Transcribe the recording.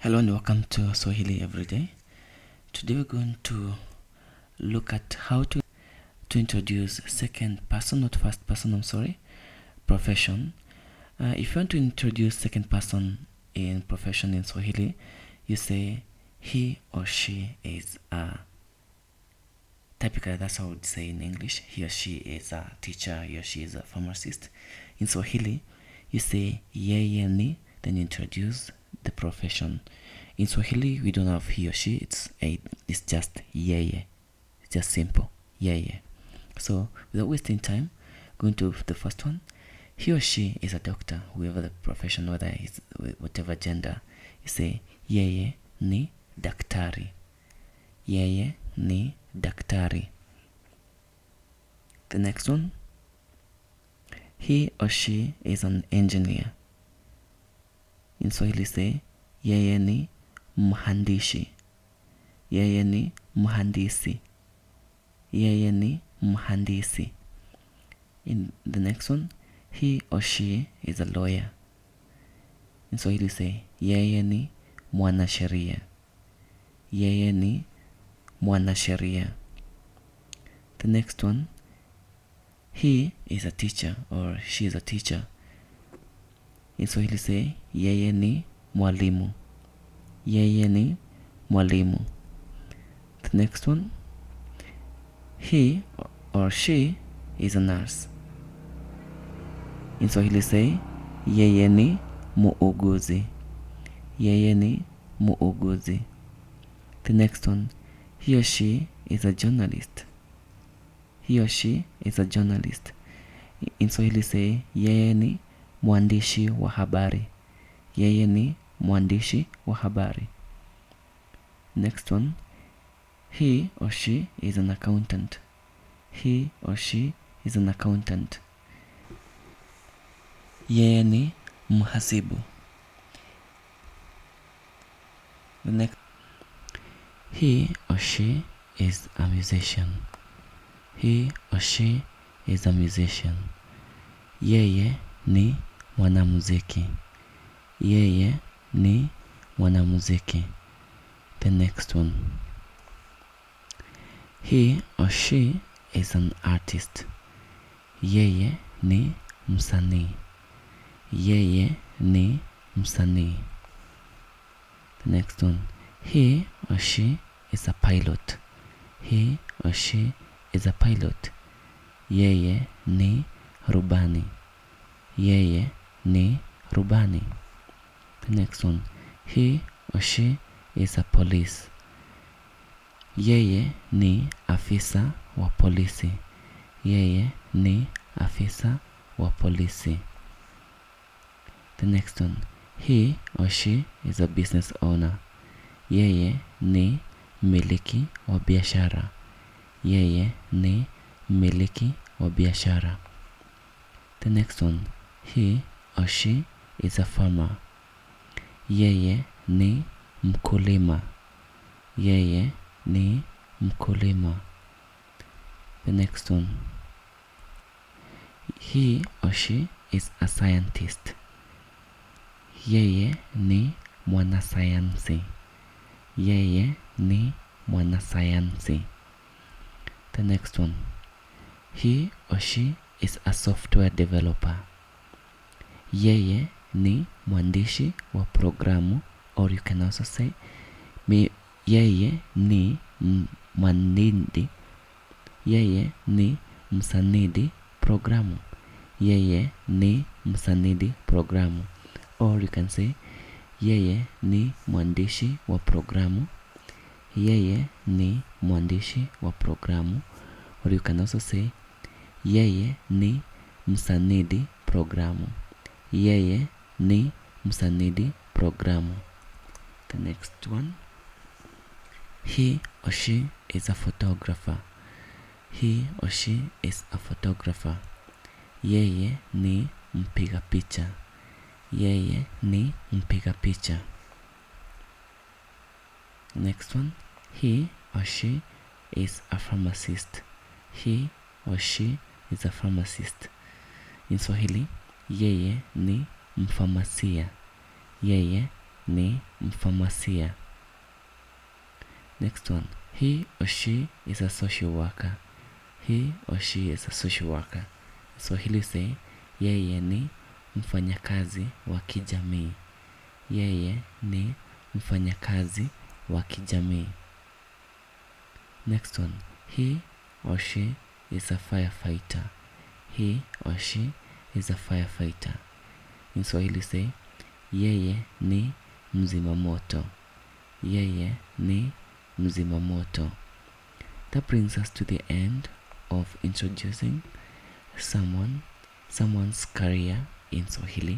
Hello and welcome to Swahili Everyday. Today we're going to look at how to introduce second person, not first person, profession. If you want to introduce second person in profession in Swahili, you say he or she is a. Typically, that's how I would say in English. He or she is a teacher, he or she is a pharmacist. In Swahili, you say yeye ni, then you introduce the profession. In Swahili, we don't have he or she. It's just yeye. It's just simple, yeye. So without wasting time, going to the first one. He or she is a doctor, whoever the profession, whether it's whatever gender. You say yeye ni daktari. Yeye ni daktari. The next one. He or she is an engineer. In Swahili say yeye ni mhandishi. Yeye ni mhandisi. Yeye ni mhandisi. In the next one, he or she is a lawyer. In Swahili say yeye ni mwanasheria. Yeye ni mwanasheria. The next one, he is a teacher or she is a teacher. In Swahili say yeye ni mwalimu. Yeye ni mwalimu. The next one, he or she is a nurse. In Swahili say yeye ni muuguzi. Yeye ni muuguzi. The next one, he or she is a journalist. He or she is a journalist. In Swahili say yeye ni mwandishi wa habari. Yeye ni mwandishi wa habari. Next one, he or she is an accountant. He or she is an accountant. Yeye ni mhasibu. The next, he or she is a musician. He or she is a musician. Yeye ni mwanamuziki. Yeye ni mwanamuziki. The next one. He or she is an artist. Yeye ni msanii. Yeye ni msanii. The next one. He or she is a pilot. He or she is a pilot. Yeye ni rubani. Yeye ni rubani. The next one. He or she is a police. Yeye ni afisa wa polisi. Yeye ni afisa wa polisi. The next one. He or she is a business owner. Yeye ni mmiliki wa biashara. Yeye ni mmiliki wa biashara. The next one. He or she is a farmer. Yeye ni mkulima. Yeye ni mkulima. The next one. He or she is a scientist. Yeye ni mwanasayansi. Yeye ni mwanasayansi. The next one. He or she is a software developer. Yeye ni mwandishi wa programu, or you can also say yeye ni mwanidi. Yeye ni msanidi programu. Yeye ni msanidi programu. Or you can say yeye ni mwandishi wa programu. Yeye ni mwandishi wa programu. Or you can also say yeye ni msanidi programu. Yeye ni msanidi programu. The next one. He or she is a photographer. He or she is a photographer. Yeye ni mpiga picha. Yeye ni mpiga picha. Next one. He or she is a pharmacist. He or she is a pharmacist. In Swahili, yeye ni mfamasia. Yeye ni mfamasia. Next one. He or she is a social worker. He or she is a social worker. Swahili say, yeye ni mfanyakazi wa kijamii. Yeye ni mfanyakazi wa kijamii. Next one. He or she is a firefighter. He or she is a firefighter. In Swahili say, yeye ni mzima moto. Yeye ni mzima moto. That brings us to the end of introducing someone's career in Swahili.